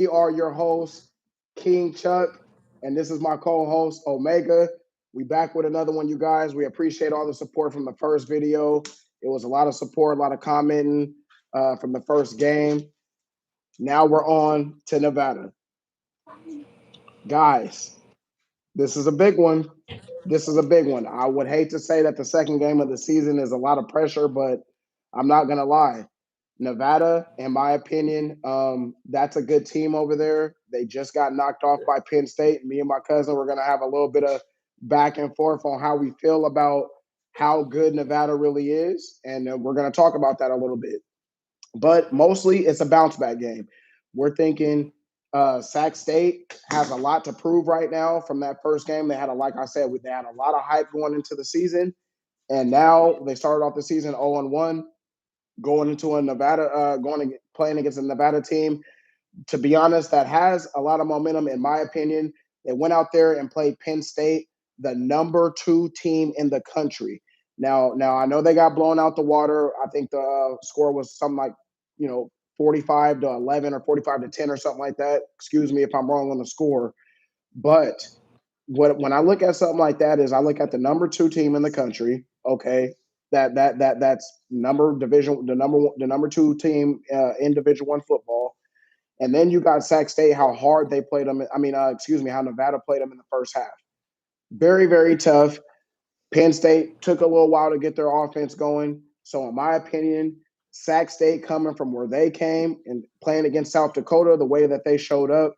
We are your hosts, King Chuck, and this is my co-host, Omega. We back with another one, you guys. We appreciate all the support from the first video. It was a lot of support, a lot of commenting from the first game. Now we're on to Nevada. Guys, this is a big one. This is a big one. I would hate to say that the second game of the season is a lot of pressure, but I'm not going to lie. Nevada, in my opinion, that's a good team over there. They just got knocked off by Penn State. Me and my cousin were going to have a little bit of back and forth on how we feel about how good Nevada really is. And we're going to talk about that a little bit. But mostly it's a bounce back game. We're thinking Sac State has a lot to prove right now from that first game. They had like I said, they had a lot of hype going into the season. And now they started off the season 0-1. Going into a Nevada, playing against a Nevada team, to be honest, that has a lot of momentum, in my opinion. They went out there and played Penn State, the number 2 team in the country. Now I know they got blown out the water. I think the score was something like, 45-11 or 45-10 or something like that. Excuse me if I'm wrong on the score, but when I look at something like that, is I look at the number 2 team in the country. Okay, that's the number 2 team in Division I football, and then you got Sac State, how hard they played them. How Nevada played them in the first half. Very, very tough. Penn State took a little while to get their offense going. So in my opinion, Sac State, coming from where they came and playing against South Dakota the way that they showed up,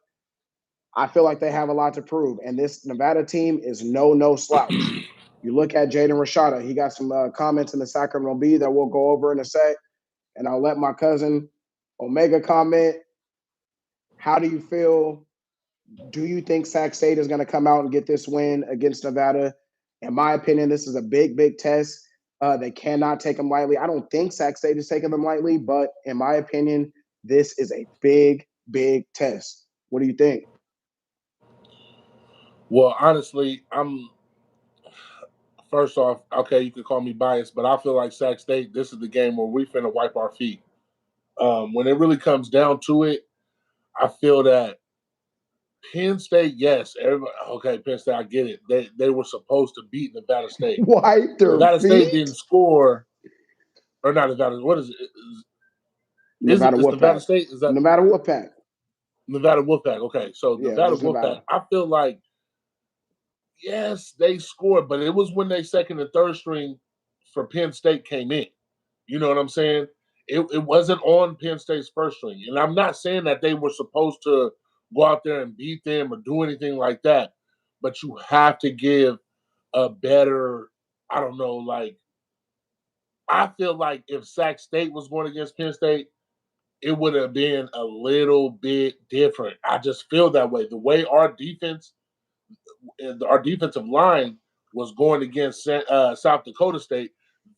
I feel like they have a lot to prove. And this Nevada team is no slouch. You look at Jaden Rashada, he got some comments in the Sacramento Bee that we'll go over in a sec. And I'll let my cousin Omega comment. How do you feel? Do you think Sac State is going to come out and get this win against Nevada? In my opinion, this is a big test. They cannot take them lightly. I don't think Sac State is taking them lightly, but in my opinion, this is a big test. What do you think? Well, honestly, first off, okay, you can call me biased, but I feel like Sac State, this is the game where we finna wipe our feet. When it really comes down to it, I feel that Penn State, yes, Penn State, I get it. They were supposed to beat Nevada State. Wipe their Nevada feet? State didn't score, or not Nevada. What is it? Nevada Wolfpack. Nevada State? Is that Nevada Wolfpack? Nevada Wolfpack. Okay, so Yeah, Nevada Wolfpack. I feel like, yes, they scored, but it was when they second and third string for Penn State came in. You know what I'm saying? It wasn't on Penn State's first string. And I'm not saying that they were supposed to go out there and beat them or do anything like that, but you have to give a better, I don't know, like, I feel like if Sac State was going against Penn State, it would have been a little bit different. I just feel that way. The way our defensive line was going against South Dakota State,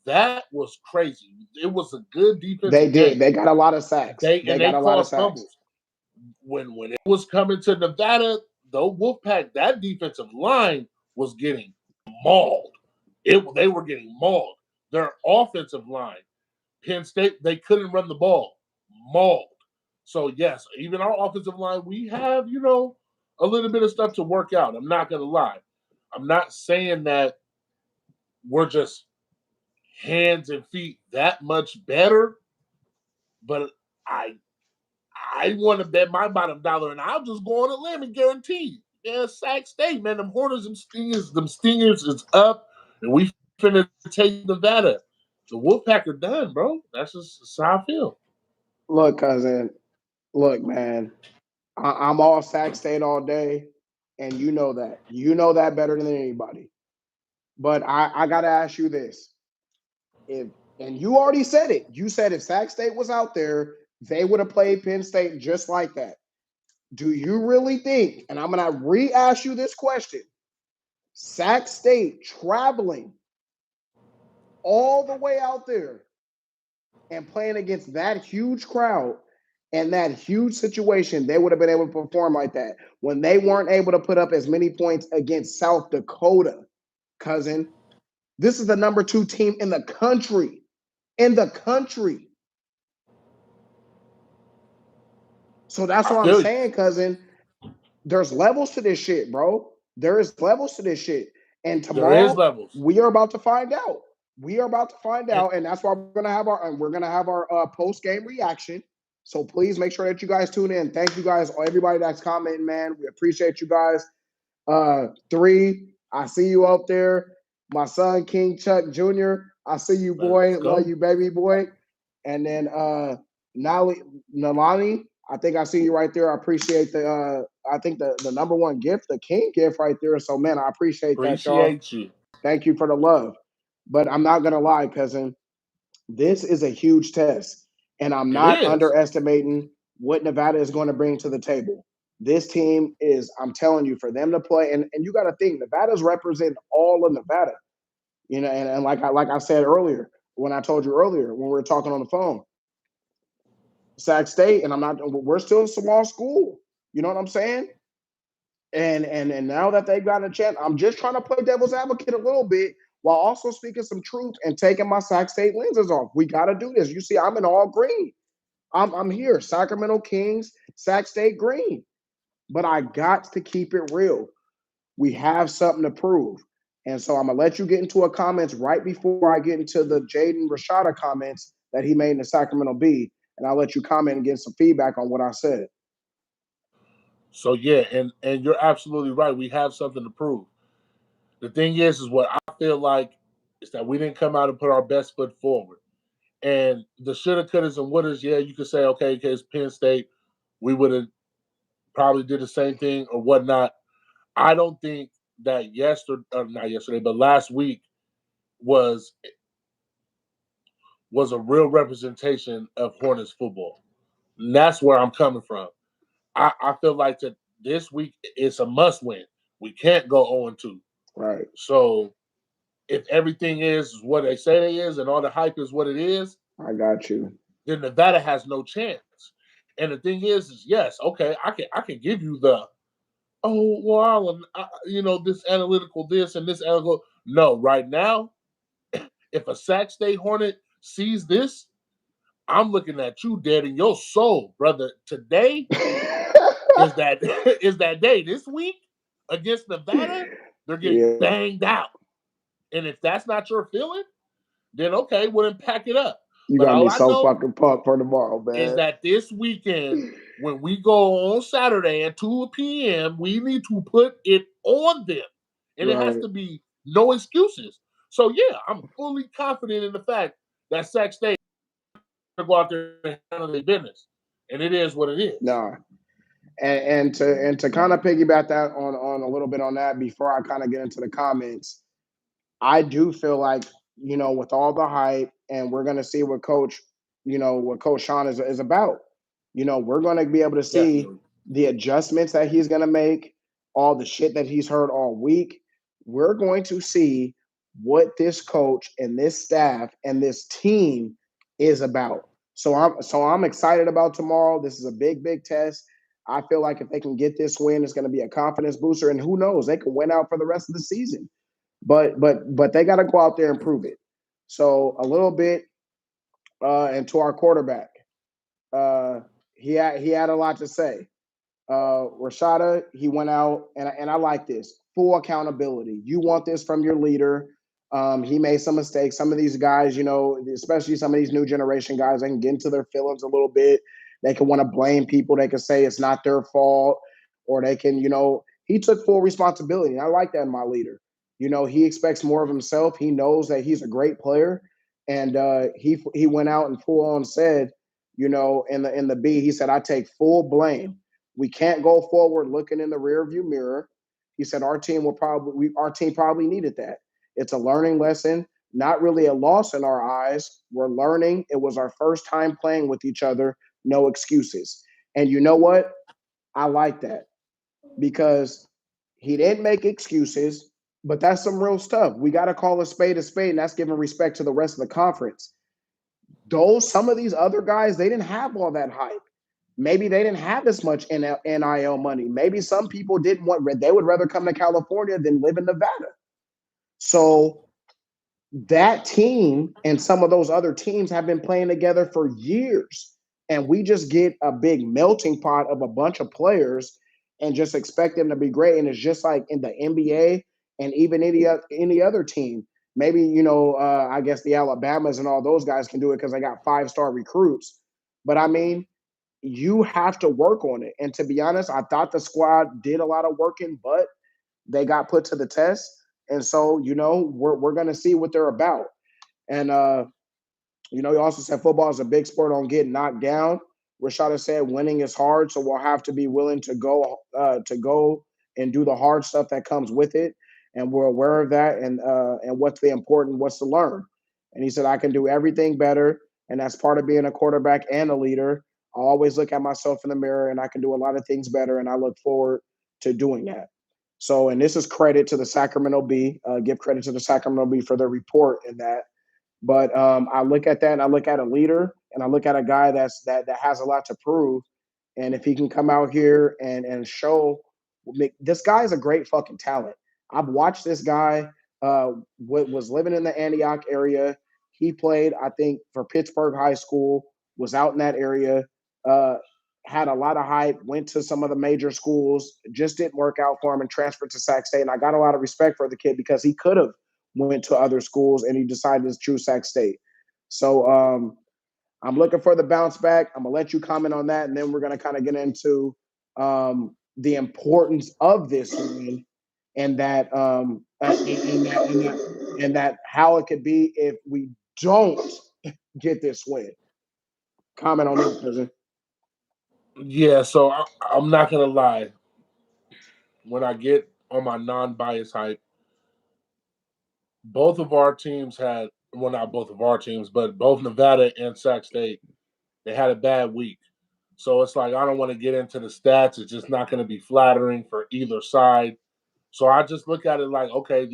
that was crazy. It was a good defensive They did. game. They got a lot of sacks. They caused fumbles. When it was coming to Nevada, the Wolfpack, that defensive line was getting mauled. They were getting mauled. Their offensive line, Penn State, they couldn't run the ball. Mauled. So, yes, even our offensive line, we have, a little bit of stuff to work out. I'm not going to lie. I'm not saying that we're just hands and feet that much better, but I want to bet my bottom dollar, and I'll just go on a limb and guarantee. Yeah, Sac State, man, them Hornets and Stingers is up, and we finna take Nevada. The Wolfpack are done, bro. That's how I feel. Look, cousin. Look, man. I'm all Sac State all day, and you know that. You know that better than anybody. But I got to ask you this. And you already said it. You said if Sac State was out there, they would have played Penn State just like that. Do you really think, and I'm going to re-ask you this question, Sac State traveling all the way out there and playing against that huge crowd and that huge situation, they would have been able to perform like that when they weren't able to put up as many points against South Dakota, cousin? This is the number 2 team in the country. So that's I what I'm feel you. saying, cousin. There's levels to this shit, bro. There is levels to this shit. And There is tomorrow levels. we are about to find out. We are about to find And out, and that's why we're gonna have our post game reaction. So please make sure that you guys tune in. Thank you guys, everybody that's commenting, man. We appreciate you guys. 3, I see you out there. My son King Chuck Jr. I see you, let's boy. Love go. you, baby boy. And then Nalani, I think I see you right there. I appreciate I think the number one gift, the King gift right there. So man, I appreciate that, y'all. Appreciate you. Thank you for the love. But I'm not gonna lie, cousin. This is a huge test, and I'm It not is. underestimating what Nevada is going to bring to the table. This team is, I'm telling you, for them to play, and you got to think, Nevada's represent all of Nevada. You know, and like I said earlier, when I told you earlier when we were talking on the phone, Sac State, and we're still a small school. You know what I'm saying? And now that they've gotten a chance, I'm just trying to play devil's advocate a little bit while also speaking some truth and taking my Sac State lenses off. We got to do this. You see, I'm in all green. I'm here. Sacramento Kings, Sac State green. But I got to keep it real. We have something to prove. And so I'm gonna let you get into a comments right before I get into the Jaden Rashada comments that he made in the Sacramento Bee, and I'll let you comment and get some feedback on what I said. So yeah, and you're absolutely right. We have something to prove. The thing is what I feel like is that we didn't come out and put our best foot forward. And the shoulda, couldas, and wouldas, yeah, you could say, okay, it's Penn State, we would have probably did the same thing or whatnot. I don't think that not yesterday, but last week was a real representation of Hornets football. And that's where I'm coming from. I feel like that this week it's a must win. We can't go 0-2. Right. So if everything is what they say it is and all the hype is what it is, I got you. then Nevada has no chance. And the thing is yes, okay, I can give you the well, this analytical this and this analytical. No, right now, if a Sac State Hornet sees this, I'm looking at you dead in your soul, brother. Today is that is that day. This week against Nevada, they're getting banged out. And if that's not your feeling, then okay, well then pack it up. You But got all me I so know fucking pumped for tomorrow, man. is that this weekend, when we go on Saturday at 2 p.m., we need to put it on them. And it has to be no excuses. So yeah, I'm fully confident in the fact that Sac State to go out there and handle their business. And it is what it is. Nah. And to kind of piggyback that on a little bit on that before I kind of get into the comments, I do feel like, with all the hype, and we're gonna see what Coach Sean is about. We're gonna be able to see Definitely. the adjustments that he's gonna make, all the shit that he's heard all week. We're going to see what this coach and this staff and this team is about. So I'm excited about tomorrow. This is a big test. I feel like if they can get this win, it's going to be a confidence booster, and who knows, they can win out for the rest of the season. But they got to go out there and prove it. So a little bit into our quarterback, he had a lot to say. Rashada, he went out, and I like this full accountability. You want this from your leader. He made some mistakes. Some of these guys, especially some of these new generation guys, they can get into their feelings a little bit. They can want to blame people. They can say it's not their fault, or they can, he took full responsibility. And I like that in my leader. He expects more of himself. He knows that he's a great player, and he went out and full on said, in the B, he said, I take full blame. We can't go forward looking in the rearview mirror. He said our team probably needed that. It's a learning lesson, not really a loss in our eyes. We're learning. It was our first time playing with each other. No excuses. And you know what? I like that because he didn't make excuses, but that's some real stuff. We got to call a spade, and that's giving respect to the rest of the conference. Some of these other guys, they didn't have all that hype. Maybe they didn't have as much NIL money. Maybe some people they would rather come to California than live in Nevada. So that team and some of those other teams have been playing together for years. and we just get a big melting pot of a bunch of players and just expect them to be great. And it's just like in the NBA and even any other team. Maybe I guess the Alabamas and all those guys can do it because they got 5-star recruits. But I mean, you have to work on it. And to be honest, I thought the squad did a lot of working, but they got put to the test. And so, we're going to see what they're about. And, you also said football is a big sport on getting knocked down. Rashada said winning is hard, so we'll have to be willing to go and do the hard stuff that comes with it. And we're aware of that and what's the important, what's to learn. And he said, I can do everything better. And that's part of being a quarterback and a leader. I always look at myself in the mirror and I can do a lot of things better. And I look forward to doing that. So, and this is credit to the Sacramento Bee. Give credit to the Sacramento Bee for their report in that. But I look at that and I look at a leader and I look at a guy that has a lot to prove. And if he can come out here and show, this guy is a great fucking talent. I've watched this guy. Was living in the Antioch area. He played, I think, for Pittsburgh High School. Was out in that area. Had a lot of hype. Went to some of the major schools. Just didn't work out for him and transferred to Sac State. And I got a lot of respect for the kid because he could have went to other schools and he decided to choose Sac State. So I'm looking for the bounce back. I'm gonna let you comment on that, and then we're gonna kind of get into the importance of this win and that how it could be if we don't get this win. Comment on this, cousin. Yeah, so I'm not gonna lie. When I get on my non-bias hype, both of our teams had, well, not both of our teams, but both Nevada and Sac State, they had a bad week. So it's like I don't want to get into the stats. It's just not going to be flattering for either side. So I just look at it like, okay,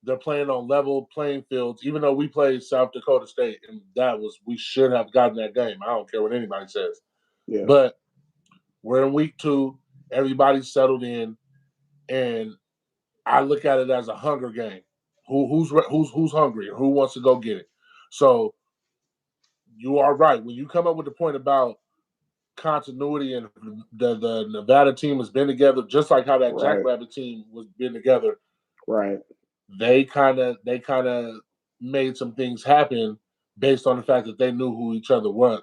they're playing on level playing fields. Even though we played South Dakota State, and we should have gotten that game. I don't care what anybody says. Yeah. But we're in week 2. Everybody's settled in, and I look at it as a hunger game. Who's hungry? Who wants to go get it? So you are right when you come up with the point about continuity, and the Nevada team has been together just like how that Jackrabbit team was been together. Right. They kind of made some things happen based on the fact that they knew who each other were.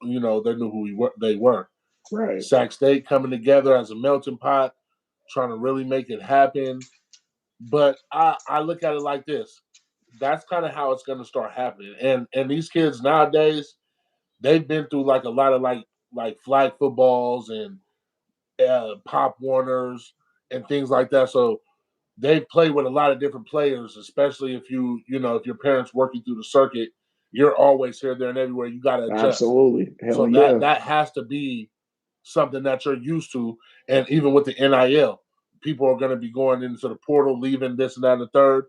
They knew who they were. Right. Sac State coming together as a melting pot, trying to really make it happen. But I look at it like this. That's kind of how it's going to start happening. And these kids nowadays, they've been through like a lot of like flag footballs and Pop Warners and things like that. So they've played with a lot of different players, especially if if your parents working through the circuit, you're always here, there, and everywhere. You got to adjust. Absolutely. Hell so yeah. that has to be something that you're used to. And even with the NIL, people are going to be going into the portal, leaving this and that and the third.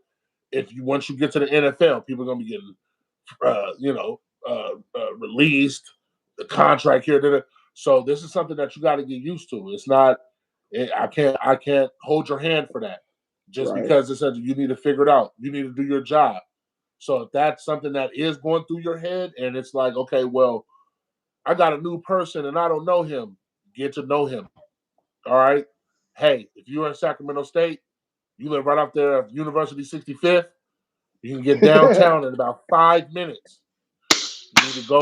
Once you get to the NFL, people are going to be getting, released, the contract here. So this is something that you got to get used to. It's not. I can't hold your hand for that. Just because it says you need to figure it out. You need to do your job. So if that's something that is going through your head, and it's like, okay, well, I got a new person and I don't know him. Get to know him. All right. Hey, if you're in Sacramento State, you live right up there at University 65th. You can get downtown in about 5 minutes. You need to go.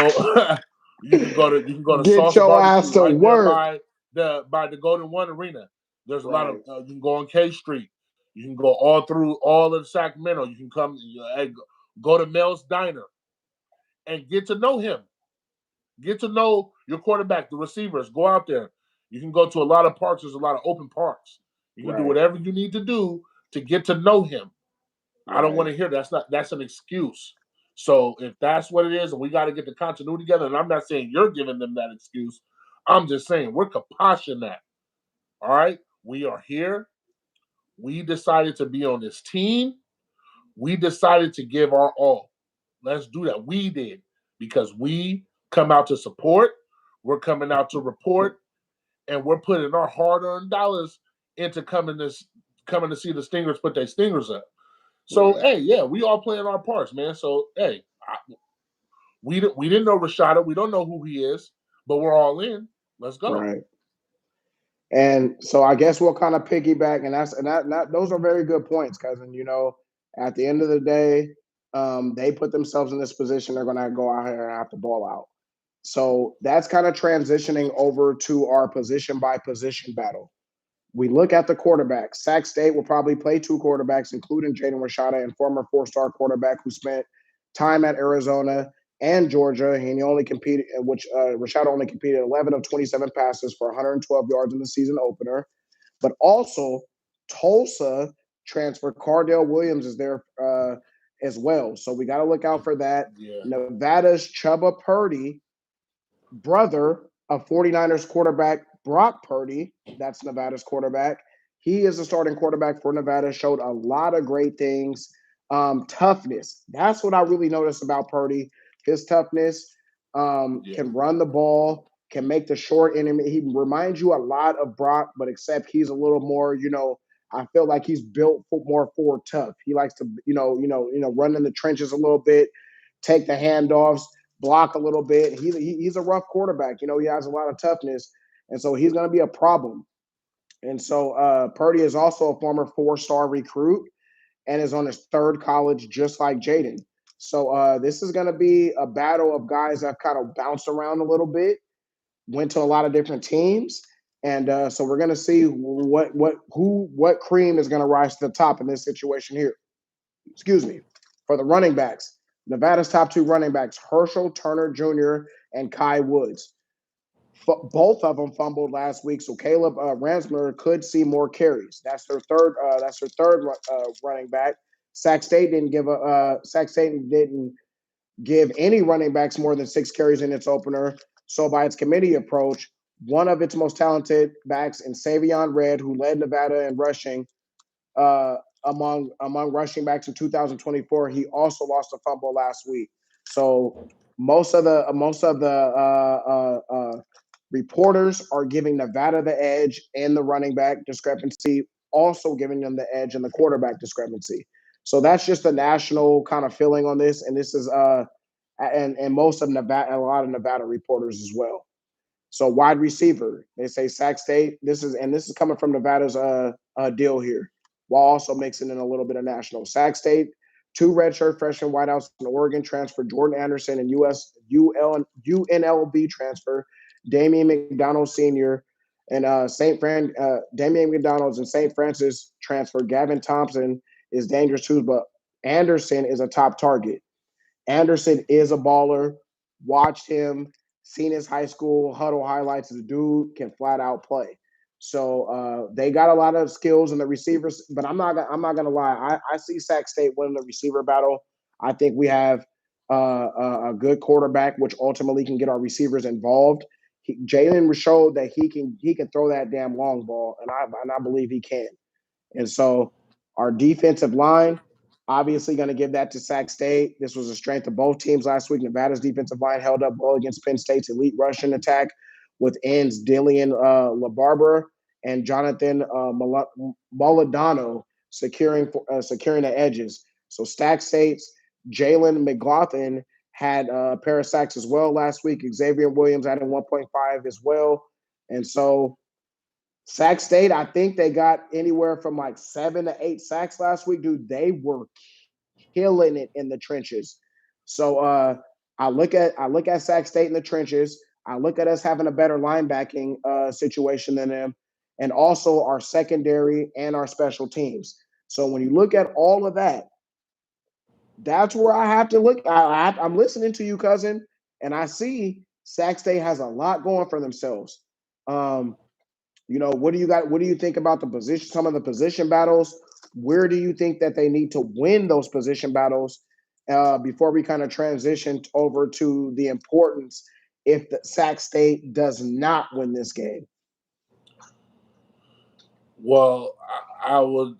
you can go to Get Sauce your Barbecue ass to right work. there by the Golden One Arena. There's a lot of you can go on K Street. You can go all through all of Sacramento. You can come go to Mel's Diner and get to know him. Get to know your quarterback, the receivers. Go out there. You can go to a lot of parks. There's a lot of open parks. You can do whatever you need to do to get to know him. I don't want to hear that's an excuse. So if that's what it is, and we got to get the continuity together, and I'm not saying you're giving them that excuse. I'm just saying we're kapashing that. All right? We are here. We decided to be on this team. We decided to give our all. Let's do that. We did because we come out to support. We're coming out to report, and we're putting our hard-earned dollars into coming to see the Stingers put their stingers up. So hey, yeah, we all playing our parts, man. So hey, We didn't know Rashada. We don't know who he is, but we're all in. Let's go. Right. And so I guess we'll kind of piggyback, and those are very good points, cousin. You know, at the end of the day, they put themselves in this position. They're going to go out here and have to ball out. So that's kind of transitioning over to our position by position battle. We look at the quarterbacks. Sac State will probably play 2 quarterbacks, including Jaden Rashada and former 4-star quarterback who spent time at Arizona and Georgia. And he only competed, which Rashada only competed 11 of 27 passes for 112 yards in the season opener. But also, Tulsa transfer Cardale Williams is there as well. So we got to look out for that. Yeah. Nevada's Chubba Purdy, brother of 49ers quarterback Brock Purdy, that's Nevada's quarterback. He is a starting quarterback for Nevada, showed a lot of great things. Toughness. That's what I really noticed about Purdy. His toughness, can run the ball, can make the short enemy. He reminds you a lot of Brock, but except he's a little more, I feel like he's built more for tough. He likes to, run in the trenches a little bit, take the handoffs, block a little bit. He's a rough quarterback. He has a lot of toughness, and so he's going to be a problem. And so Purdy is also a former 4-star recruit and is on his 3rd college, just like Jaden. So this is going to be a battle of guys that kind of bounced around a little bit, went to a lot of different teams, and so we're going to see what cream is going to rise to the top in this situation here. Excuse me. For the running backs, Nevada's top 2 running backs, Herschel Turner Jr. and Kai Woods. Both of them fumbled last week, so Caleb Ransmer could see more carries. That's their third. That's their third running back. Sac State didn't give any running backs more than 6 carries in its opener. So by its committee approach, one of its most talented backs in Savion Red, who led Nevada in rushing among rushing backs in 2024, he also lost a fumble last week. So most of the reporters are giving Nevada the edge in the running back discrepancy, also giving them the edge in the quarterback discrepancy. So that's just the national kind of feeling on this, and this is and most of Nevada, a lot of Nevada reporters as well. So wide receiver, they say Sac State. This is coming from Nevada's deal here, while also mixing in a little bit of national. Sac State, 2 redshirt freshman wideouts in Oregon transfer Jordan Anderson and UNLV transfer Damian McDonald Sr. and Damian McDonald's and St. Francis transfer Gavin Thompson is dangerous too, but Anderson is a top target. Anderson is a baller. Watched him, seen his high school huddle highlights. The dude can flat out play. So they got a lot of skills in the receivers, but I'm not gonna lie. I see Sac State winning the receiver battle. I think we have a good quarterback, which ultimately can get our receivers involved. Jalen showed that he can throw that damn long ball, and I believe he can. And so our defensive line, obviously going to give that to Sac State. This was a strength of both teams last week. Nevada's defensive line held up well against Penn State's elite rushing attack with ends Dillian LaBarbera and Jonathan Moladano securing the edges. So Sac State's Jalen McLaughlin had a pair of sacks as well last week. Xavier Williams added 1.5 as well. And so Sac State, I think they got anywhere from like 7 to 8 sacks last week. Dude, they were killing it in the trenches. So I look at Sac State in the trenches. I look at us having a better linebacking situation than them, and also our secondary and our special teams. So when you look at all of that, that's where I have to look. I'm listening to you, cousin, and I see Sac State has a lot going for themselves. What do you got? What do you think about some of the position battles? Where do you think that they need to win those position battles before we kind of transition over to the importance if the Sac State does not win this game? Well, I would.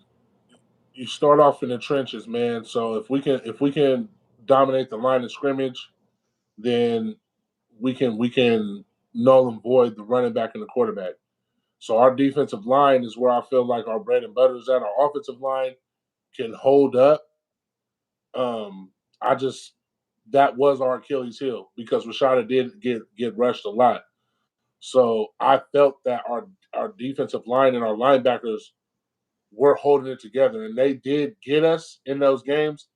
You start off in the trenches, man. So if we can dominate the line of scrimmage, then we can null and void the running back and the quarterback. So our defensive line is where I feel like our bread and butter is at. Our offensive line can hold up. I just that was our Achilles heel because Rashada did get rushed a lot. So I felt that our defensive line and our linebackers were holding it together, and they did get us in those games,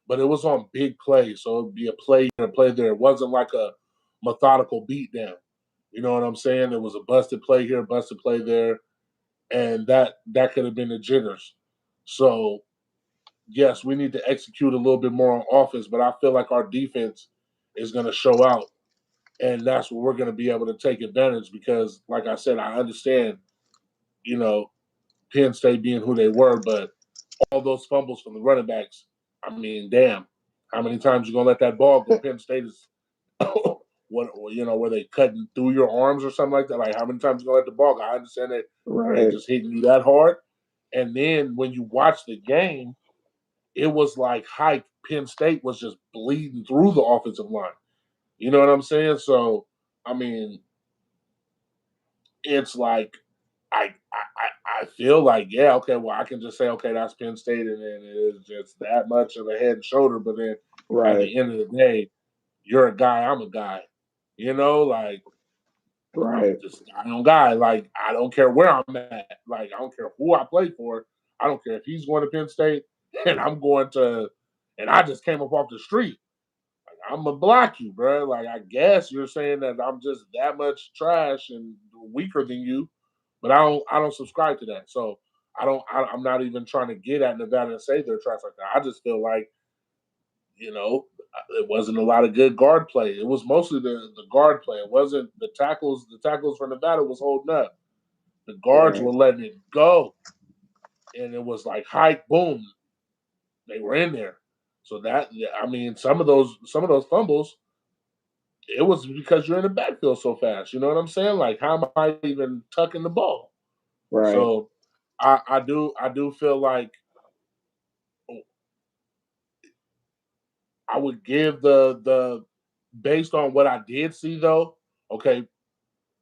but it was on big plays. So it'd be a play here, a play there. It wasn't like a methodical beatdown. You know what I'm saying? It was a busted play here, busted play there, and that could have been the jitters. So yes, we need to execute a little bit more on offense, but I feel like our defense is going to show out, and that's what we're going to be able to take advantage because, like I said, I understand, you know, Penn State being who they were, but all those fumbles from the running backs, I mean, damn, how many times you gonna let that ball go? Penn State is what were they cutting through your arms or something like that? Like how many times you gonna let the ball go? I understand that they just hitting you that hard, and then when you watch the game, it was like Hike Penn State was just bleeding through the offensive line. You know what I'm saying? So I mean, it's like I feel like, yeah, okay, well, I can just say, okay, that's Penn State, and then it's just that much of a head and shoulder. But then at the end of the day, you're a guy, I'm a guy. You know, like I'm just a guy on guy. Like I don't care where I'm at. Like I don't care who I play for. I don't care if he's going to Penn State and I'm going to, and I just came up off the street. I'm gonna block you, bro. Like I guess you're saying that I'm just that much trash and weaker than you, but I don't subscribe to that. So I'm not even trying to get at Nevada and say they're trash like that. I just feel like it wasn't a lot of good guard play. It was mostly the guard play. It wasn't the tackles. The tackles for Nevada was holding up. The guards were letting it go, and it was like hike, boom, they were in there. So that I mean, some of those fumbles, it was because you're in the backfield so fast. You know what I'm saying? Like, how am I even tucking the ball? Right. So, I do feel like I would give the based on what I did see though. Okay,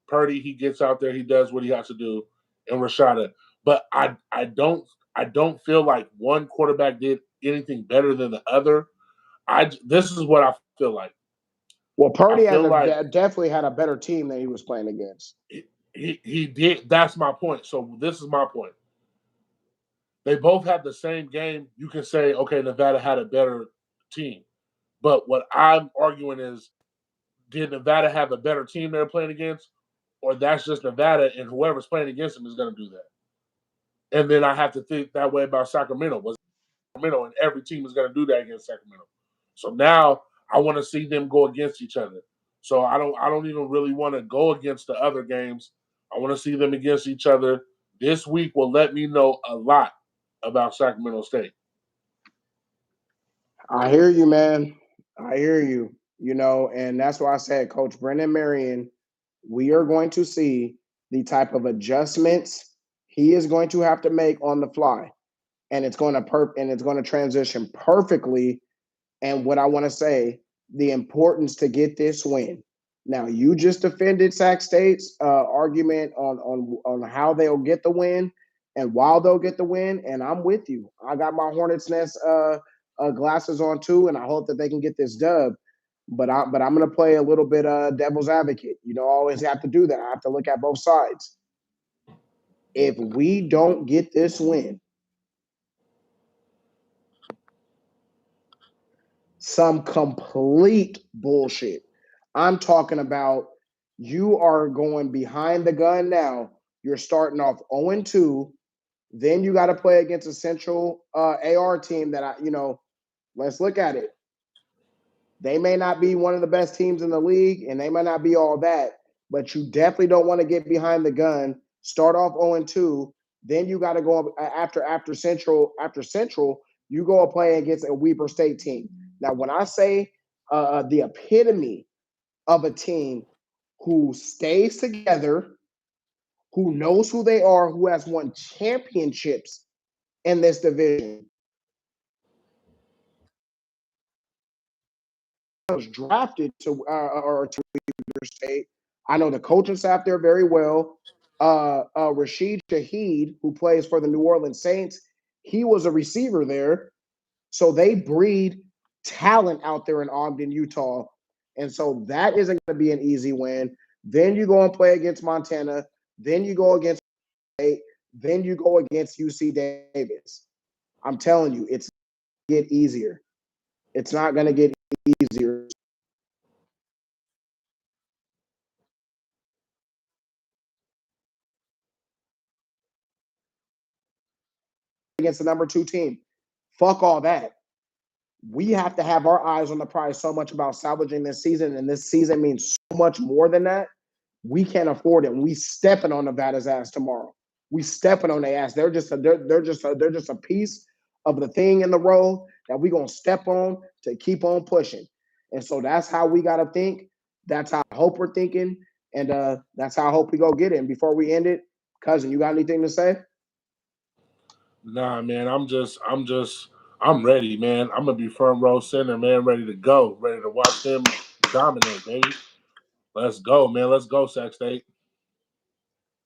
Purdy, he gets out there, he does what he has to do, and Rashada. But I don't feel like one quarterback did anything better than the other. This is what I feel like. Well, I Purdy feel like definitely had a better team than he was playing against. he did. That's my point. So this is my point. They both had the same game. You can say, okay, Nevada had a better team. But what I'm arguing is, did Nevada have a better team they're playing against? Or that's just Nevada and whoever's playing against them is going to do that. And then I have to think that way about Sacramento. Was Sacramento and every team is going to do that against Sacramento. So now I want to see them go against each other. So I don't even really want to go against the other games. I want to see them against each other. This week will let me know a lot about Sacramento State. I hear you, man. I hear you. And that's why I said, Coach Brendan Marion, we are going to see the type of adjustments he is going to have to make on the fly, and it's going to transition perfectly. And what I want to say, the importance to get this win. Now, you just defended Sac State's argument on how they'll get the win and while they'll get the win, and I'm with you. I got my Hornets Nest glasses on too, and I hope that they can get this dub. But I'm going to play a little bit devil's advocate. I always have to do that. I have to look at both sides. If we don't get this win, some complete bullshit. I'm talking about you are going behind the gun now. You're starting off 0-2. Then you got to play against a Central AR team that let's look at it. They may not be one of the best teams in the league, and they might not be all that, but you definitely don't want to get behind the gun. Start off 0-2. Then you got to go after Central. After Central, you go play against a Weber State team. Now, when I say the epitome of a team who stays together, who knows who they are, who has won championships in this division, was drafted to Weber State. I know the coaching staff there very well. Rashid Shaheed, who plays for the New Orleans Saints, he was a receiver there. So they breed talent out there in Ogden, Utah. And so that isn't going to be an easy win. Then you go and play against Montana. Then you go against State. Then you go against UC Davis. I'm telling you, it's going to get easier. It's not going to get easier. Against the number 2 team. Fuck all that. We have to have our eyes on the prize so much about salvaging this season, and this season means so much more than that. We can't afford it. We stepping on Nevada's ass tomorrow. We stepping on their ass. They're just a piece of the thing in the road that we gonna step on to keep on pushing. And so that's how we gotta think. That's how I hope we're thinking, and that's how I hope we go get it. And before we end it, cousin, you got anything to say? Nah, man, I'm ready, man. I'm gonna be front row center, man, ready to go, ready to watch them dominate, baby. Let's go, man. Let's go, Sac State.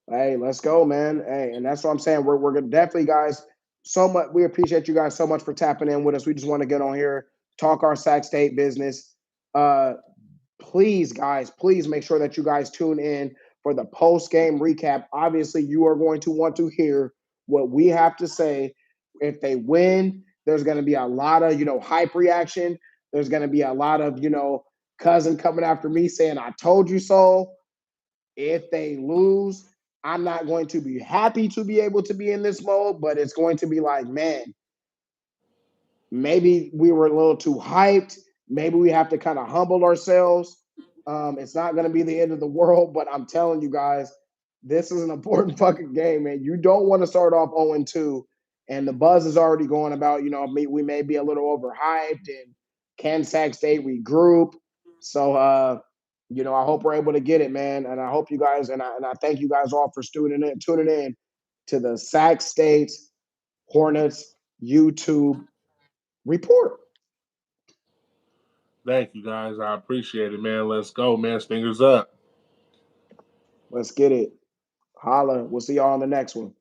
Hey, let's go, man. Hey, and that's what I'm saying. We're gonna definitely, guys, so much. We appreciate you guys so much for tapping in with us. We just want to get on here, talk our Sac State business. Please, guys, please make sure that you guys tune in for the post-game recap. Obviously, you are going to want to hear what we have to say. If they win, there's going to be a lot of, hype reaction. There's going to be a lot of, cousin coming after me saying, I told you so. If they lose, I'm not going to be happy to be able to be in this mode, but it's going to be like, man, maybe we were a little too hyped. Maybe we have to kind of humble ourselves. It's not going to be the end of the world, but I'm telling you guys, this is an important fucking game, man. You don't want to start off 0-2, and the buzz is already going about, we may be a little overhyped, and can Sac State regroup? So, I hope we're able to get it, man. And I hope you guys, and I thank you guys all for tuning in to the Sac State Hornets YouTube report. Thank you, guys. I appreciate it, man. Let's go, man. Fingers up. Let's get it. Holla. We'll see y'all on the next one.